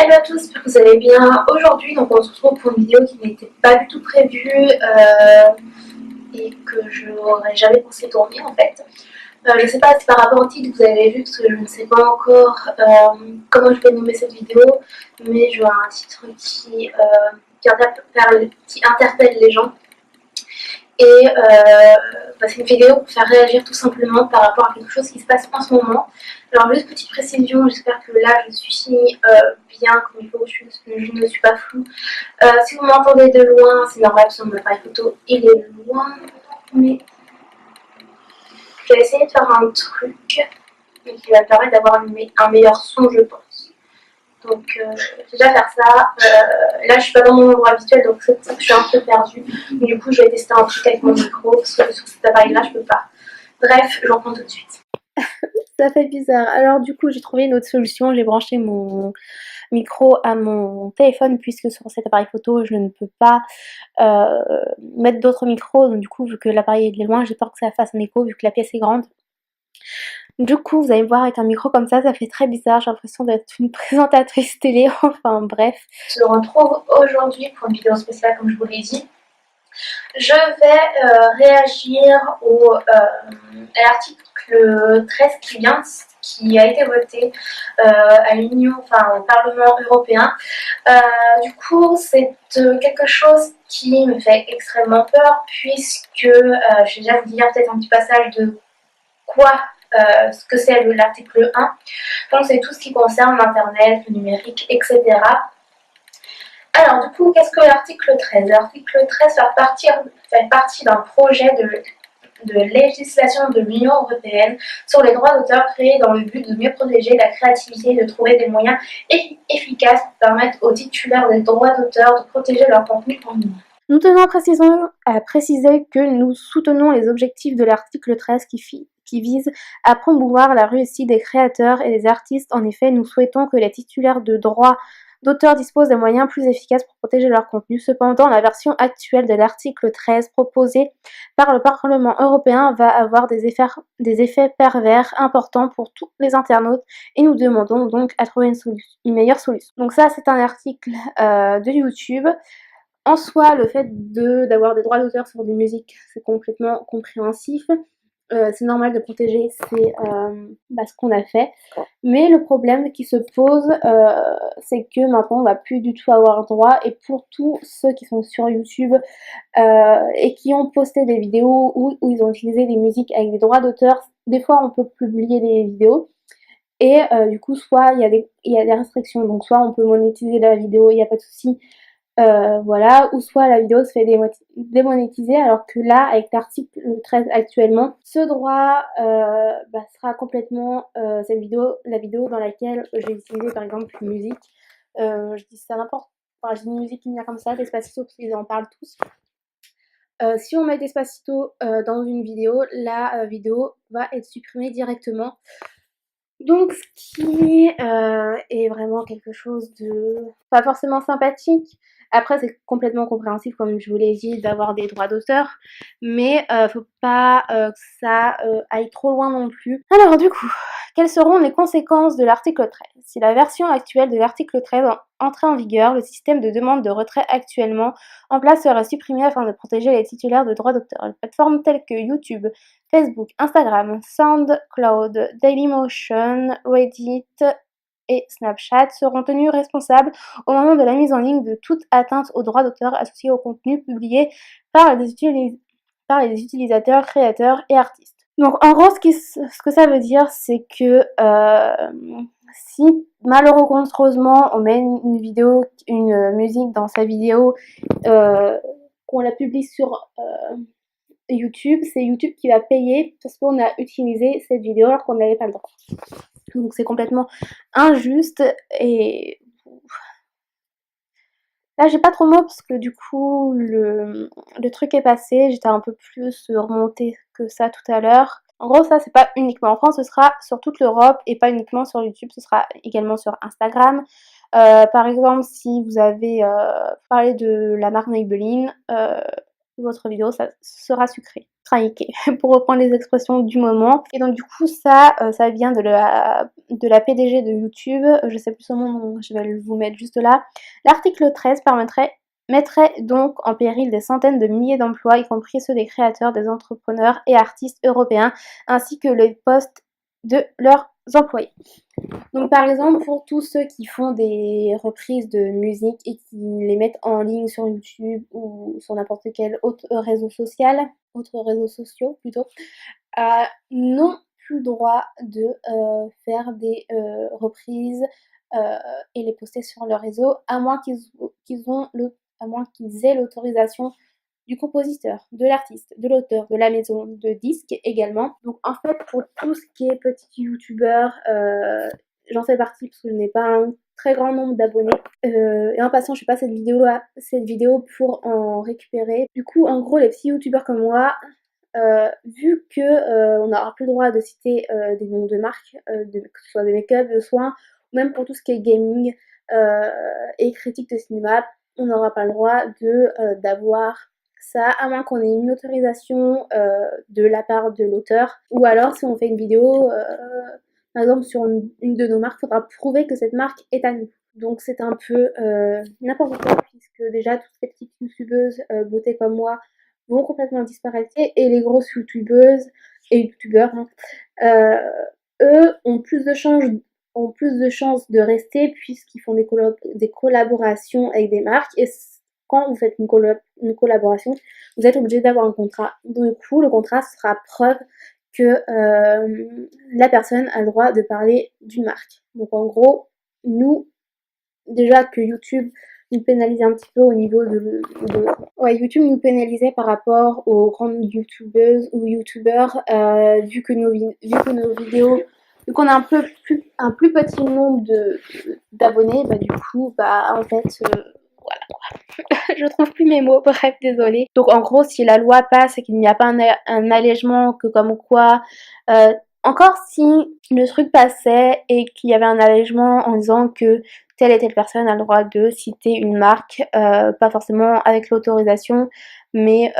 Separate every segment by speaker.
Speaker 1: Hello à tous, j'espère que vous allez bien. Aujourd'hui, donc on se retrouve pour une vidéo qui n'était pas du tout prévue et que je n'aurais jamais pensé tourner en fait. Je ne sais pas si par rapport au titre vous avez vu, parce que je ne sais pas encore comment je vais nommer cette vidéo, mais je vois un titre qui interpelle les gens. Et c'est une vidéo pour faire réagir tout simplement par rapport à quelque chose qui se passe en ce moment. Alors juste petite précision, j'espère que là je suis bien comme il faut, je ne suis pas floue. Si vous m'entendez de loin, c'est normal parce que mon appareil photo il est loin, mais je vais essayer de faire un truc qui va me permettre d'avoir un meilleur son, je pense. Donc déjà faire ça. Là je suis pas dans mon endroit habituel, donc c'est ça que je suis un peu perdue. Du coup je vais tester un truc avec mon micro parce que sur cet appareil là je peux pas. Bref, je reprends tout de suite.
Speaker 2: Ça fait bizarre. Alors du coup j'ai trouvé une autre solution, j'ai branché mon micro à mon téléphone puisque sur cet appareil photo je ne peux pas mettre d'autres micros, donc du coup vu que l'appareil est loin j'ai peur que ça fasse un écho vu que la pièce est grande. Du coup vous allez me voir avec un micro comme ça fait très bizarre, j'ai l'impression d'être une présentatrice télé, enfin bref.
Speaker 1: Je se retrouve aujourd'hui pour une vidéo spéciale comme je vous l'ai dit. Je vais réagir à l'article 13 qui a été voté à l'Union, enfin au Parlement européen. Du coup, c'est quelque chose qui me fait extrêmement peur puisque je vais déjà vous dire peut-être un petit passage de quoi ce que c'est l'article 1. Donc c'est tout ce qui concerne l'internet, le numérique, etc. Alors du coup, qu'est-ce que l'article 13? L'article 13 fait partie d'un projet de législation de l'Union européenne sur les droits d'auteur créé dans le but de mieux protéger la créativité et de trouver des moyens efficaces pour permettre aux titulaires des droits d'auteur de protéger leur contenu en ligne.
Speaker 2: Nous tenons à préciser que nous soutenons les objectifs de l'article 13 qui vise à promouvoir la réussite des créateurs et des artistes. En effet, nous souhaitons que les titulaires de droits d'auteur disposent de moyens plus efficaces pour protéger leur contenu. Cependant, la version actuelle de l'article 13 proposée par le Parlement européen va avoir des effets pervers importants pour tous les internautes et nous demandons donc à trouver une meilleure solution. Donc ça, c'est un article de YouTube. En soi, le fait d'avoir des droits d'auteur sur des musiques, c'est complètement compréhensif. C'est normal de protéger ce qu'on a fait. Mais le problème qui se pose, c'est que maintenant on va plus du tout avoir le droit. Et pour tous ceux qui sont sur YouTube et qui ont posté des vidéos où ils ont utilisé des musiques avec des droits d'auteur, des fois on peut publier des vidéos. Et du coup, soit il y a des restrictions, donc soit on peut monétiser la vidéo, il n'y a pas de souci. Voilà, ou soit la vidéo se fait démonétiser, alors que là, avec l'article 13 actuellement, ce droit sera complètement la vidéo dans laquelle j'ai utilisé par exemple une musique. Je dis ça n'importe, enfin, j'ai une musique qui vient comme ça, Despacito, parce qu'ils en parlent tous. Si on met Despacito dans une vidéo, la vidéo va être supprimée directement. Donc ce qui est vraiment quelque chose de pas forcément sympathique. Après c'est complètement compréhensif comme je vous l'ai dit d'avoir des droits d'auteur, mais faut pas que ça aille trop loin non plus. Alors du coup, quelles seront les conséquences de l'article 13? Si la version actuelle de l'article 13 entrait en vigueur, le système de demande de retrait actuellement en place serait supprimé afin de protéger les titulaires de droits d'auteur. Les plateformes telles que YouTube, Facebook, Instagram, SoundCloud, Dailymotion, Reddit et Snapchat seront tenus responsables au moment de la mise en ligne de toute atteinte aux droits d'auteur associés au contenu publié par les utilisateurs, créateurs et artistes. Donc en gros, ce que ça veut dire, c'est que si malheureusement on met une musique dans sa vidéo, qu'on la publie sur YouTube, c'est YouTube qui va payer parce qu'on a utilisé cette vidéo alors qu'on n'avait pas le droit. Donc c'est complètement injuste et là j'ai pas trop de mots parce que du coup le truc est passé, j'étais un peu plus remontée que ça tout à l'heure. En gros ça c'est pas uniquement en France, ce sera sur toute l'Europe et pas uniquement sur YouTube, ce sera également sur Instagram. Par exemple si vous avez parlé de la marque Maybelline, votre vidéo ça sera sucré. striker, pour reprendre les expressions du moment. Et donc du coup ça vient de la PDG de YouTube, je sais plus son nom, donc je vais vous mettre juste là. L'article 13 mettrait donc en péril des centaines de milliers d'emplois, y compris ceux des créateurs, des entrepreneurs et artistes européens, ainsi que les postes de leurs employés. Donc par exemple, pour tous ceux qui font des reprises de musique et qui les mettent en ligne sur YouTube ou sur n'importe quel autre réseau social, autres réseaux sociaux plutôt, n'ont plus le droit de faire des reprises et les poster sur leur réseau, à moins qu'ils aient l'autorisation du compositeur, de l'artiste, de l'auteur, de la maison de disques également. Donc en fait, pour tout ce qui est petit youtubeur, j'en fais partie parce que je n'ai pas un très grand nombre d'abonnés. Et en passant, je fais pas cette vidéo pour en récupérer. Du coup, en gros, les petits youtubeurs comme moi, vu que on n'aura plus le droit de citer des noms de marques, que ce soit de make-up, de soins, ou même pour tout ce qui est gaming et critique de cinéma, on n'aura pas le droit d'avoir ça, à moins qu'on ait une autorisation de la part de l'auteur, ou alors si on fait une vidéo, par exemple sur une de nos marques, il faudra prouver que cette marque est à nous. Donc c'est un peu n'importe quoi, puisque déjà toutes les petites youtubeuses beauté comme moi vont complètement disparaître, et les grosses youtubeuses et youtubeurs, eux ont plus de chances de rester, puisqu'ils font des collaborations avec des marques, et quand vous faites une collaboration, vous êtes obligé d'avoir un contrat. Du coup, le contrat sera preuve que la personne a le droit de parler d'une marque. Donc en gros, nous, déjà que YouTube nous pénalisait un petit peu au niveau YouTube nous pénalisait par rapport aux grandes youtubeuses ou youtubeurs, vu que nos vidéos, vu qu'on a un plus petit nombre d'abonnés, bah du coup, bah en fait, voilà quoi. Je trouve plus mes mots, bref, désolée. Donc en gros, si la loi passe et qu'il n'y a pas un allègement, que comme quoi, encore si le truc passait et qu'il y avait un allègement en disant que telle et telle personne a le droit de citer une marque, pas forcément avec l'autorisation, mais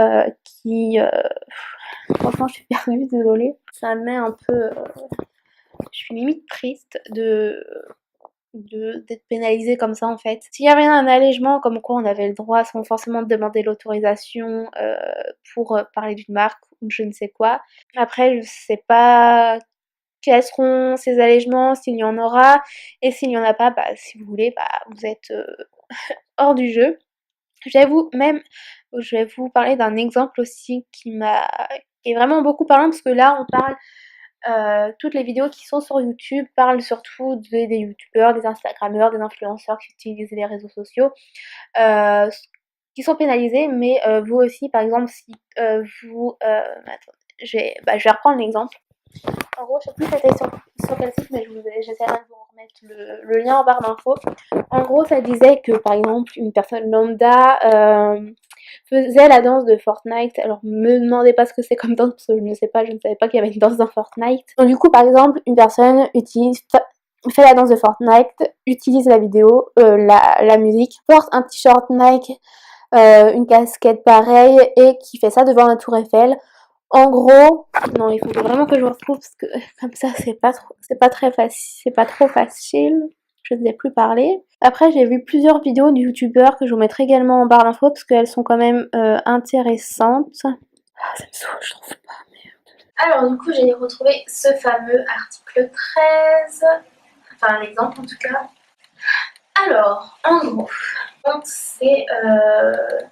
Speaker 2: franchement je suis perdue, désolée. Ça me met un peu... je suis limite triste d'être pénalisée comme ça en fait. S'il y avait un allègement comme quoi on avait le droit sans forcément demander l'autorisation pour parler d'une marque ou je ne sais quoi. Après je sais pas quels seront ces allègements, s'il y en aura, et s'il n'y en a pas, bah si vous voulez, bah vous êtes hors du jeu. Je vais vous parler d'un exemple aussi qui est vraiment beaucoup parlant, parce que là on parle, toutes les vidéos qui sont sur YouTube parlent surtout des youtubeurs, des instagrammeurs, des influenceurs qui utilisent les réseaux sociaux, qui sont pénalisés, mais vous aussi par exemple si je vais reprendre l'exemple. En gros, je sais plus c'était sur quel site, mais j'essaierai de vous remettre le lien en barre d'infos. En gros, ça disait que par exemple, une personne lambda faisait la danse de Fortnite. Alors, me demandez pas ce que c'est comme danse, parce que je ne savais pas qu'il y avait une danse dans Fortnite. Donc, du coup, par exemple, une personne fait la danse de Fortnite, utilise la vidéo, la musique, porte un t-shirt Nike, une casquette pareille, et qui fait ça devant la tour Eiffel. En gros, non, il faut vraiment que je vous retrouve parce que comme ça c'est pas trop facile. Je ne sais plus parler. Après, j'ai vu plusieurs vidéos de youtubeurs que je vous mettrai également en barre d'infos parce qu'elles sont quand même intéressantes. Ah, ça me saoule, je trouve pas, merde.
Speaker 1: Alors, du coup, j'ai retrouvé ce fameux article 13, enfin l'exemple en tout cas. Alors, en gros, donc c'est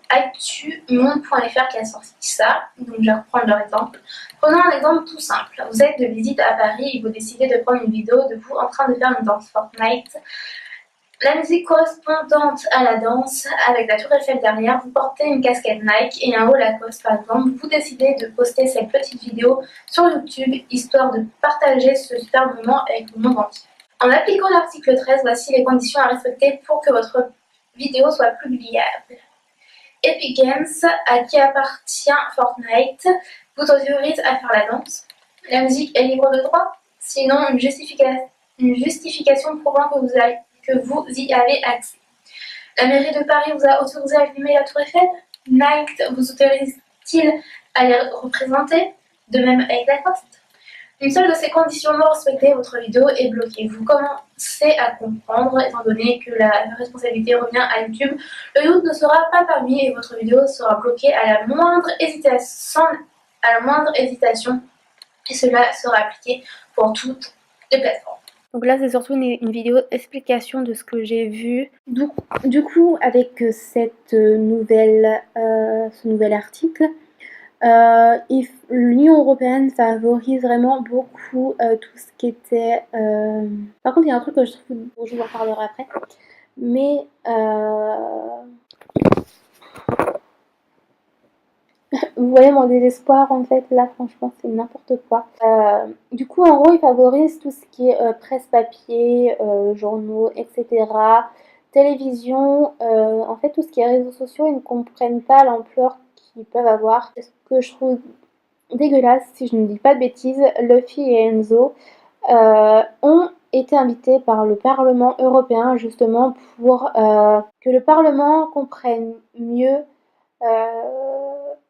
Speaker 1: actumonde.fr qui a sorti ça, donc je vais reprendre leur exemple. Prenons un exemple tout simple. Vous êtes de visite à Paris et vous décidez de prendre une vidéo de vous en train de faire une danse Fortnite. La musique correspondante à la danse, avec la tour Eiffel derrière, vous portez une casquette Nike et un haut Lacoste par exemple. Vous décidez de poster cette petite vidéo sur YouTube, histoire de partager ce super moment avec le monde entier. En appliquant l'article 13, voici les conditions à respecter pour que votre vidéo soit publiable. Epic Games, à qui appartient Fortnite, vous autorise à faire la danse. La musique est libre de droit, sinon une justification prouvant que vous y avez accès. La mairie de Paris vous a autorisé à filmer la tour Eiffel. Nike vous autorise-t-il à les représenter, de même avec la poste. Une seule de ces conditions non respectée, votre vidéo est bloquée. Vous commencez à comprendre, étant donné que la responsabilité revient à YouTube. Le doute ne sera pas permis et votre vidéo sera bloquée à la moindre hésitation, et cela sera appliqué pour toutes les plateformes.
Speaker 2: Donc là, c'est surtout une vidéo explication de ce que j'ai vu. Du coup, avec ce nouvel article, l'Union européenne favorise vraiment beaucoup tout ce qui était... Par contre, il y a un truc que je trouve, dont je vous en parlerai après, mais vous voyez mon désespoir en fait, là franchement c'est n'importe quoi. Du coup en gros ils favorisent tout ce qui est presse papier, journaux, etc. Télévision, en fait tout ce qui est réseaux sociaux, ils ne comprennent pas l'ampleur qu'ils peuvent avoir. Ce que je trouve dégueulasse, si je ne dis pas de bêtises, Luffy et Enzo ont été invités par le Parlement européen justement pour que le Parlement comprenne mieux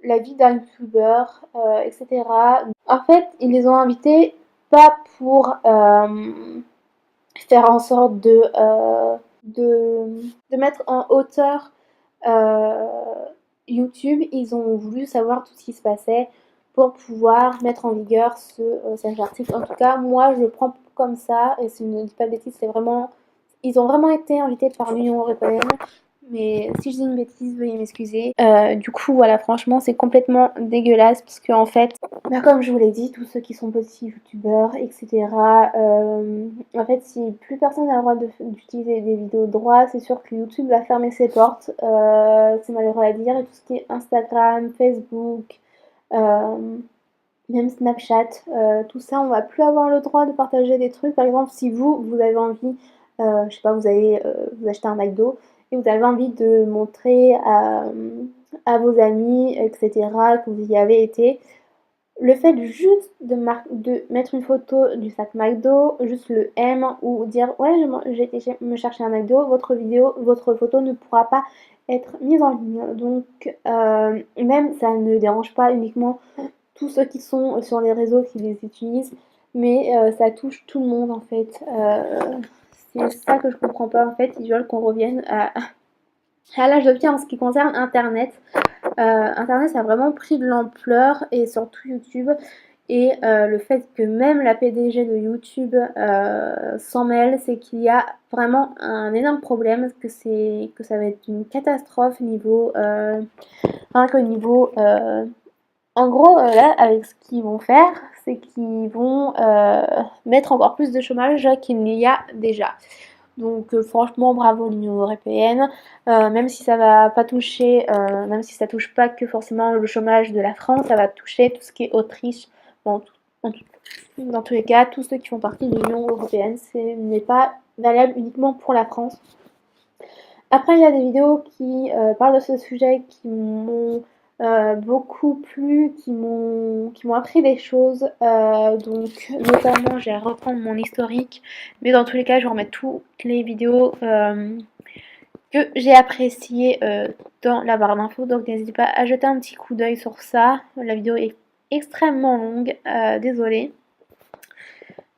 Speaker 2: la vie d'un youtubeur, etc. En fait, ils les ont invités pas pour faire en sorte de mettre en hauteur YouTube, ils ont voulu savoir tout ce qui se passait pour pouvoir mettre en vigueur cet article. En tout cas, moi, je le prends comme ça, et si je ne dis pas de bêtises, c'est vraiment... Ils ont vraiment été invités par l'Union européenne, mais si je dis une bêtise, veuillez m'excuser. Du coup, voilà, franchement, c'est complètement dégueulasse, parce qu'en fait, comme je vous l'ai dit, tous ceux qui sont petits youtubeurs, etc., en fait, si plus personne n'a le droit d'utiliser des vidéos de droit, c'est sûr que YouTube va fermer ses portes. C'est malheureux à dire, et tout ce qui est Instagram, Facebook, même Snapchat, tout ça, on va plus avoir le droit de partager des trucs. Par exemple, si vous avez envie, je sais pas, vous achetez un McDo et vous avez envie de montrer à vos amis, etc., que vous y avez été, le fait juste de mettre une photo du sac McDo, juste le M, ou dire ouais j'ai été me chercher un McDo, votre photo ne pourra pas être mise en ligne. Donc même ça ne dérange pas uniquement tous ceux qui sont sur les réseaux qui les utilisent, mais ça touche tout le monde en fait. C'est ça que je comprends pas en fait, ils veulent qu'on revienne à l'âge de pierre en ce qui concerne Internet. Internet ça a vraiment pris de l'ampleur, et surtout YouTube, et le fait que même la PDG de YouTube s'en mêle, c'est qu'il y a vraiment un énorme problème, que ça va être une catastrophe niveau en gros, là, avec ce qu'ils vont faire, c'est qu'ils vont mettre encore plus de chômage qu'il n'y a déjà. Donc franchement, bravo l'Union européenne, même si ça va pas toucher, même si ça touche pas que forcément le chômage de la France, ça va toucher tout ce qui est Autriche, bon, dans tous les cas, tous ceux qui font partie de l'Union européenne, ce n'est pas valable uniquement pour la France. Après, il y a des vidéos qui parlent de ce sujet, qui m'ont beaucoup plu, qui m'ont appris des choses, donc notamment je vais reprendre mon historique, mais dans tous les cas je vais remettre toutes les vidéos que j'ai appréciées dans la barre d'infos, donc n'hésitez pas à jeter un petit coup d'œil sur ça. La vidéo est extrêmement longue, désolée.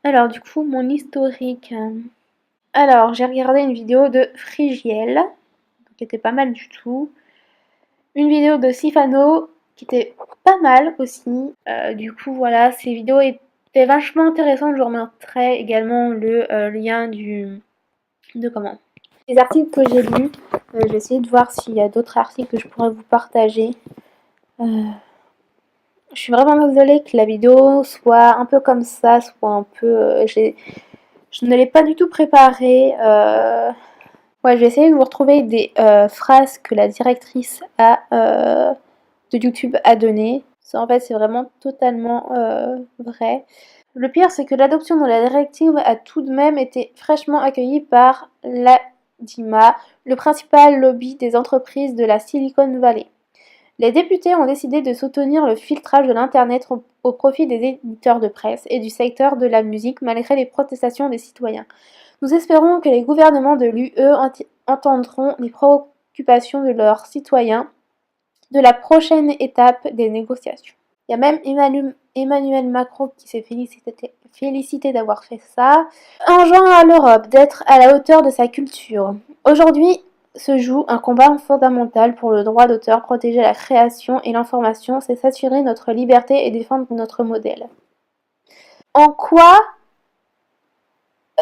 Speaker 2: Alors du coup mon historique, alors j'ai regardé une vidéo de Frigiel qui était pas mal du tout. Une vidéo de Sifano qui était pas mal aussi. Du coup, voilà, ces vidéos étaient vachement intéressantes. Je vous remettrai également le lien des articles que j'ai lus. Je vais essayer de voir s'il y a d'autres articles que je pourrais vous partager. Je suis vraiment désolée que la vidéo soit un peu comme ça, soit un peu... je ne l'ai pas du tout préparée. Ouais, je vais essayer de vous retrouver des phrases que la directrice de YouTube a données. Ça, en fait, c'est vraiment totalement vrai. Le pire, c'est que l'adoption de la directive a tout de même été fraîchement accueillie par l'ADIMA, le principal lobby des entreprises de la Silicon Valley. Les députés ont décidé de soutenir le filtrage de l'Internet au profit des éditeurs de presse et du secteur de la musique, malgré les protestations des citoyens. Nous espérons que les gouvernements de l'UE entendront les préoccupations de leurs citoyens de la prochaine étape des négociations. Il y a même Emmanuel Macron qui s'est félicité d'avoir fait ça. Enjoint à l'Europe d'être à la hauteur de sa culture. Aujourd'hui se joue un combat fondamental pour le droit d'auteur, protéger la création et l'information, c'est s'assurer notre liberté et défendre notre modèle. En quoi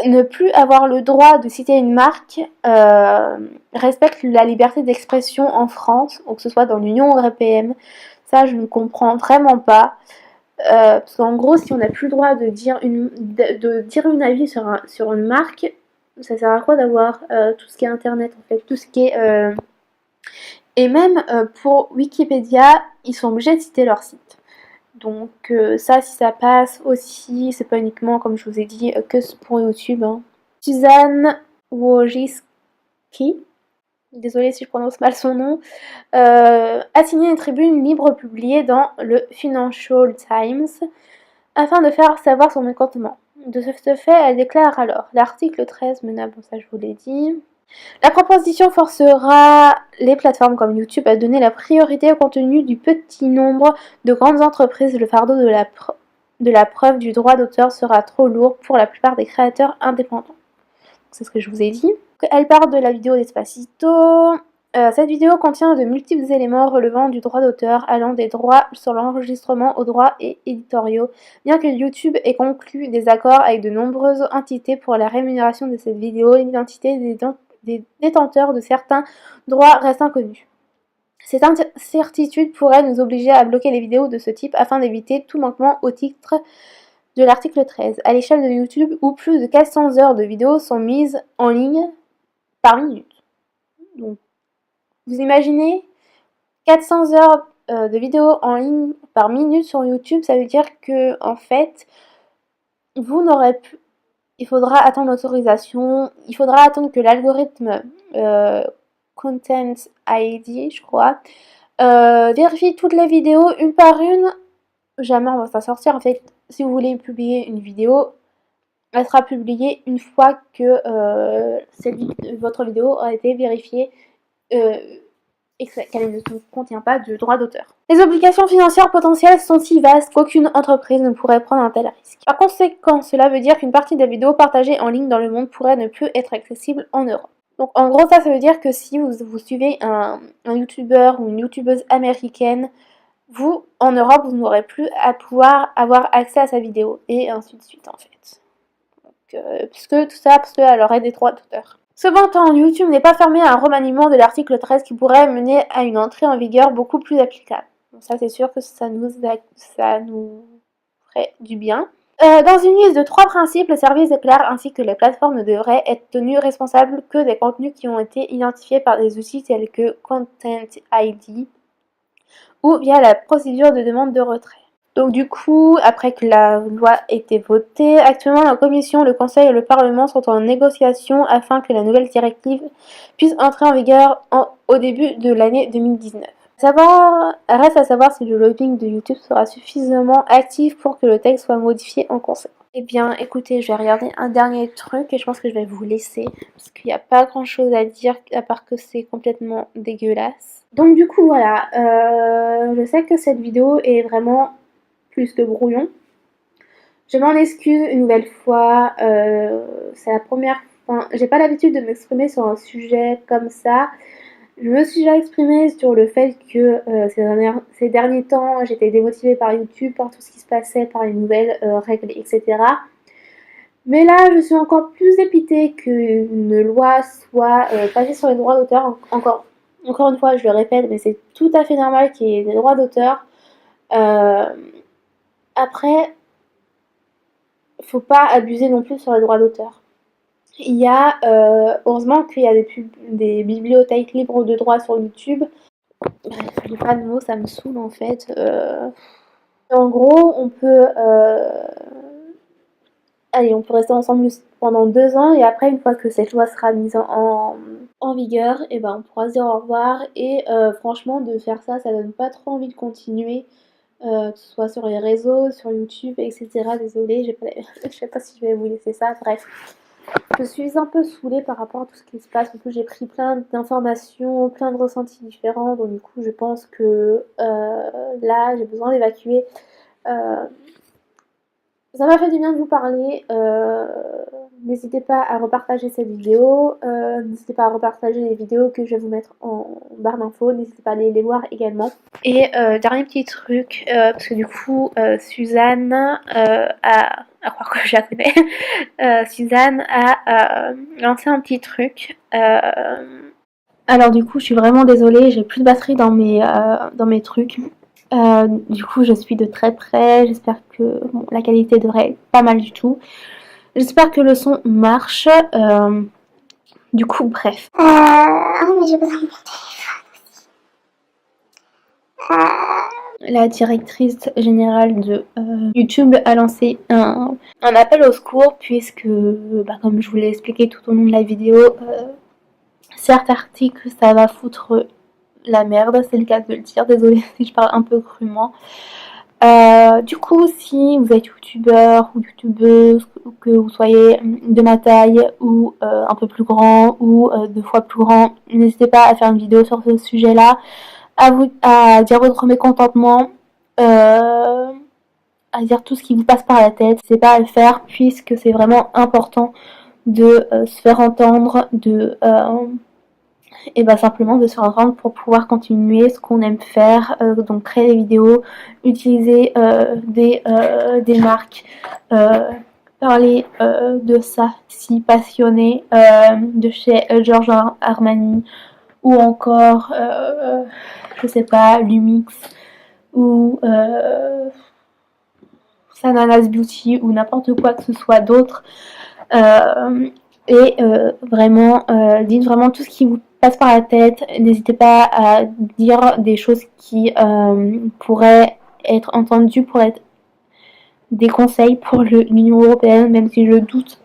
Speaker 2: ne plus avoir le droit de citer une marque respecte la liberté d'expression en France, ou que ce soit dans l'Union européenne? Ça, je ne comprends vraiment pas. Parce qu'en gros, si on n'a plus le droit de dire une avis sur une marque, ça sert à quoi d'avoir tout ce qui est internet en fait, tout ce qui est et même pour Wikipédia, ils sont obligés de citer leur site. Donc ça, si ça passe aussi, c'est pas uniquement, comme je vous ai dit, que pour YouTube. Hein. Suzanne Wojcicki, désolée si je prononce mal son nom, a signé une tribune libre publiée dans le Financial Times afin de faire savoir son mécontentement. De ce fait, elle déclare alors, l'article 13 mena, bon ça je vous l'ai dit, la proposition forcera les plateformes comme YouTube à donner la priorité au contenu du petit nombre de grandes entreprises. Le fardeau de la preuve du droit d'auteur sera trop lourd pour la plupart des créateurs indépendants. C'est ce que je vous ai dit. Elle parle de la vidéo d'Espacito. Cette vidéo contient de multiples éléments relevant du droit d'auteur, allant des droits sur l'enregistrement aux droits éditoriaux. Bien que YouTube ait conclu des accords avec de nombreuses entités pour la rémunération de cette vidéo, l'identité des détenteurs de certains droits reste inconnue. Cette incertitude pourrait nous obliger à bloquer les vidéos de ce type afin d'éviter tout manquement au titre de l'article 13. À l'échelle de YouTube, où plus de 400 heures de vidéos sont mises en ligne par minute. Donc, vous imaginez 400 heures de vidéos en ligne par minute sur YouTube, ça veut dire que en fait, vous n'aurez plus. Il faudra attendre l'autorisation, il faudra attendre que l'algorithme Content ID, je crois, vérifie toutes les vidéos une par une. Jamais on va s'en sortir. En fait, si vous voulez publier une vidéo, elle sera publiée une fois que votre vidéo a été vérifiée et qu'elle ne contient pas de droit d'auteur. Les obligations financières potentielles sont si vastes qu'aucune entreprise ne pourrait prendre un tel risque. Par conséquent, cela veut dire qu'une partie des vidéos partagées en ligne dans le monde pourrait ne plus être accessible en Europe. Donc en gros, ça veut dire que si vous suivez un youtubeur ou une youtubeuse américaine, vous, en Europe, vous n'aurez plus à pouvoir avoir accès à sa vidéo, et ainsi de suite en fait. Donc, puisque tout ça, parce qu'elle aurait des droits d'auteur. Cependant, YouTube n'est pas fermé à un remaniement de l'article 13 qui pourrait mener à une entrée en vigueur beaucoup plus applicable. Donc ça, c'est sûr que ça nous ferait du bien. Dans une liste de 3 principes, le service déclare ainsi que les plateformes ne devraient être tenues responsables que des contenus qui ont été identifiés par des outils tels que Content ID ou via la procédure de demande de retrait. Donc du coup, après que la loi ait été votée, actuellement la Commission, le Conseil et le Parlement sont en négociation afin que la nouvelle directive puisse entrer en vigueur au début de l'année 2019. Reste à savoir si le lobbying de YouTube sera suffisamment actif pour que le texte soit modifié en conséquence. Eh bien, écoutez, je vais regarder un dernier truc et je pense que je vais vous laisser parce qu'il n'y a pas grand chose à dire à part que c'est complètement dégueulasse. Donc du coup, voilà, je sais que cette vidéo est vraiment plus que brouillon. Je m'en excuse une nouvelle fois, c'est la première fois, j'ai pas l'habitude de m'exprimer sur un sujet comme ça. Je me suis déjà exprimée sur le fait que ces derniers temps, j'étais démotivée par YouTube, par tout ce qui se passait, par les nouvelles règles, etc. Mais là, je suis encore plus dépitée qu'une loi soit passée sur les droits d'auteur. Encore une fois, je le répète, mais c'est tout à fait normal qu'il y ait des droits d'auteur. Après, faut pas abuser non plus sur les droits d'auteur. Il y a, heureusement qu'il y a des bibliothèques libres de droits sur YouTube. Bref, j'ai pas de mots, ça me saoule en fait. En gros, on peut rester ensemble pendant 2 ans et après, une fois que cette loi sera mise en vigueur, et ben on pourra se dire au revoir. Et franchement, de faire ça, ça donne pas trop envie de continuer. Que ce soit sur les réseaux, sur YouTube, etc. Désolée, je sais pas si je vais vous laisser ça, bref. Je suis un peu saoulée par rapport à tout ce qui se passe, parce que j'ai pris plein d'informations, plein de ressentis différents, donc du coup je pense que là j'ai besoin d'évacuer. Euh, Ça m'a fait du bien de vous parler. N'hésitez pas à repartager cette vidéo. N'hésitez pas à repartager les vidéos que je vais vous mettre en barre d'infos. N'hésitez pas à aller les voir également. Et dernier petit truc, parce que du coup, Suzanne à croire que je la connais, Suzanne a lancé un petit truc. Alors du coup, je suis vraiment désolée, j'ai plus de batterie dans mes trucs. Du coup, je suis de très près. J'espère que bon, la qualité devrait être pas mal du tout. J'espère que le son marche. Du coup, bref. Mais j'ai besoin de mon téléphone. La directrice générale de YouTube a lancé un appel au secours puisque, comme je vous l'ai expliqué tout au long de la vidéo, certains articles, ça va foutre la merde, c'est le cas de le dire, désolée si je parle un peu crûment. Du coup, si vous êtes youtubeur ou youtubeuse, que vous soyez de ma taille ou un peu plus grand ou 2 fois plus grand, n'hésitez pas à faire une vidéo sur ce sujet-là, à dire votre mécontentement, à dire tout ce qui vous passe par la tête. N'hésitez pas à le faire puisque c'est vraiment important de se faire entendre, et simplement de se rendre pour pouvoir continuer ce qu'on aime faire, donc créer des vidéos, utiliser des marques, parler de ça si passionné, de chez Giorgio Armani ou encore je sais pas, Lumix ou Sananas Beauty ou n'importe quoi que ce soit d'autre. Vraiment, dites vraiment tout ce qui vous passe par la tête. N'hésitez pas à dire des choses qui pourraient être entendues, pour être des conseils pour l'Union Européenne, même si je doute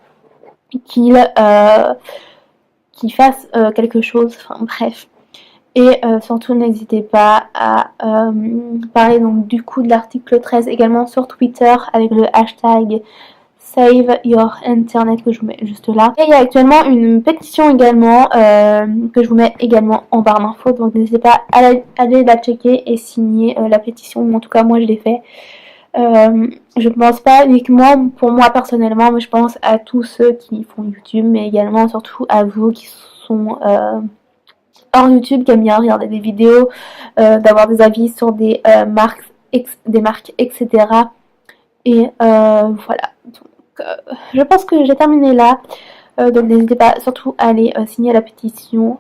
Speaker 2: qu'ils fassent quelque chose. Enfin bref. Et surtout, n'hésitez pas à parler donc du coup de l'article 13 également sur Twitter avec le hashtag Save Your Internet que je vous mets juste là. Et il y a actuellement une pétition également que je vous mets également en barre d'infos, donc n'hésitez pas à aller la checker et signer la pétition, ou en tout cas moi je l'ai fait. Je pense pas uniquement pour moi personnellement, mais je pense à tous ceux qui font YouTube, mais également surtout à vous qui sont hors YouTube, qui aiment bien regarder des vidéos, d'avoir des avis sur des marques, etc. Et voilà. Donc, je pense que j'ai terminé là. Donc n'hésitez pas surtout à aller signer la pétition.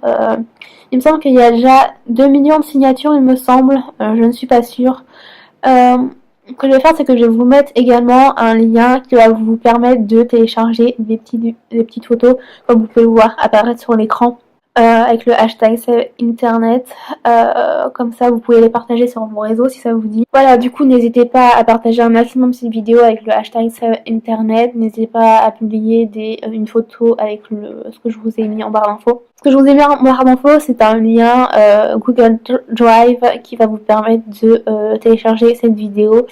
Speaker 2: Il me semble qu'il y a déjà 2 millions de signatures, il me semble. Je ne suis pas sûre. Ce que je vais faire, c'est que je vais vous mettre également un lien qui va vous permettre de télécharger des petites photos, comme vous pouvez le voir apparaître sur l'écran. Avec le hashtag Save Internet, comme ça vous pouvez les partager sur vos réseaux si ça vous dit. Voilà, du coup n'hésitez pas à partager un maximum ces vidéos avec le hashtag Save Internet, n'hésitez pas à publier une photo avec ce que je vous ai mis en barre d'infos. Ce que je vous ai mis en barre d'infos, c'est un lien Google Drive qui va vous permettre de télécharger cette vidéo.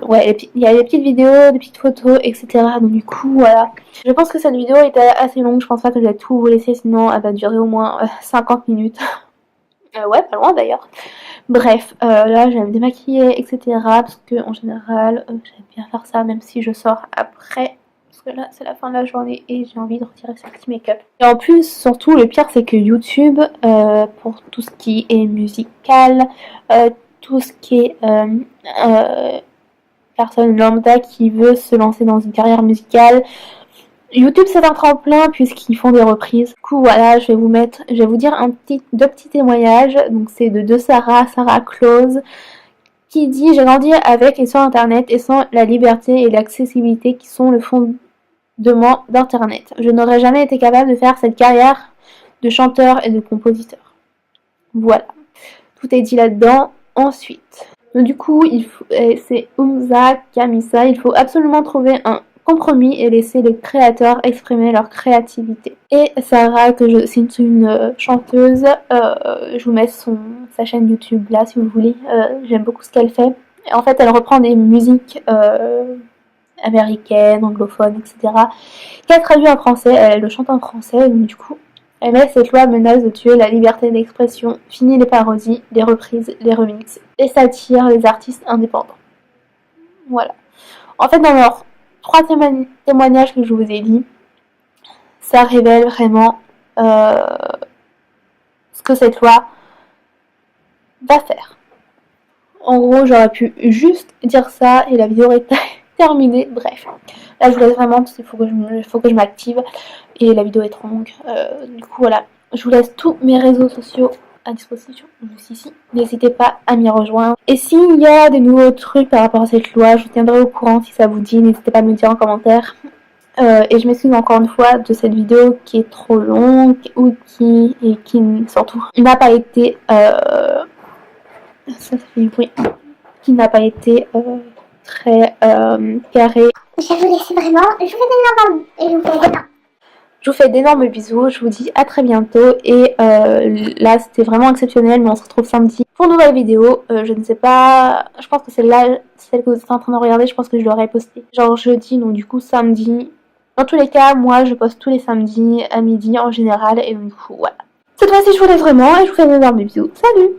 Speaker 2: Ouais, il y a des petites vidéos, des petites photos, etc. Donc du coup, voilà. Je pense que cette vidéo était assez longue, je pense pas que je vais tout vous laisser, sinon elle va durer au moins 50 minutes. Ouais, pas loin d'ailleurs. Bref, là je vais me démaquiller, etc. Parce que en général, j'aime bien faire ça, même si je sors après. Parce que là, c'est la fin de la journée et j'ai envie de retirer ce petit make-up. Et en plus, surtout, le pire, c'est que YouTube, pour tout ce qui est musical, tout ce qui est personne lambda qui veut se lancer dans une carrière musicale, YouTube c'est un tremplin puisqu'ils font des reprises. Du coup voilà, je vais vous dire deux petits témoignages. Donc c'est de deux Sarah Close, qui dit: j'ai grandi avec et sur internet et sans la liberté et l'accessibilité qui sont le fondement d'internet. Je n'aurais jamais été capable de faire cette carrière de chanteur et de compositeur. Voilà, tout est dit là-dedans. Ensuite, donc, du coup, c'est Umza Kamisa, il faut absolument trouver un compromis et laisser les créateurs exprimer leur créativité. Et Sarah, c'est une chanteuse, je vous mets sa chaîne YouTube là si vous voulez, j'aime beaucoup ce qu'elle fait. En fait, elle reprend des musiques, américaine, anglophone, etc. qui a traduit en français, elle le chante en français, donc du coup, elle met cette loi menace de tuer la liberté d'expression, fini les parodies, les reprises, les remixes, les satires, les artistes indépendants. Voilà. En fait, dans leur 3 témoignages que je vous ai dit, ça révèle vraiment ce que cette loi va faire. En gros, j'aurais pu juste dire ça et la vidéo aurait été terminée. Bref, là je vous laisse vraiment parce qu'il faut que je m'active et la vidéo est trop longue. Du coup, voilà, je vous laisse tous mes réseaux sociaux à disposition, juste ici. N'hésitez pas à m'y rejoindre. Et s'il y a des nouveaux trucs par rapport à cette loi, je vous tiendrai au courant si ça vous dit. N'hésitez pas à me le dire en commentaire. Et je m'excuse encore une fois de cette vidéo qui est trop longue ou qui surtout n'a pas été ça fait du bruit, qui n'a pas été très carré.
Speaker 3: Je vous laisse vraiment,
Speaker 2: je vous fais d'énormes bisous, je vous dis à très bientôt et là c'était vraiment exceptionnel mais on se retrouve samedi pour une nouvelle vidéo. Je ne sais pas, je pense que celle-là, celle que vous êtes en train de regarder, je pense que je l'aurai postée genre jeudi, donc du coup samedi. Dans tous les cas, moi je poste tous les samedis à midi en général et donc du coup voilà. Cette fois-ci je vous laisse vraiment et je vous fais d'énormes bisous. Salut!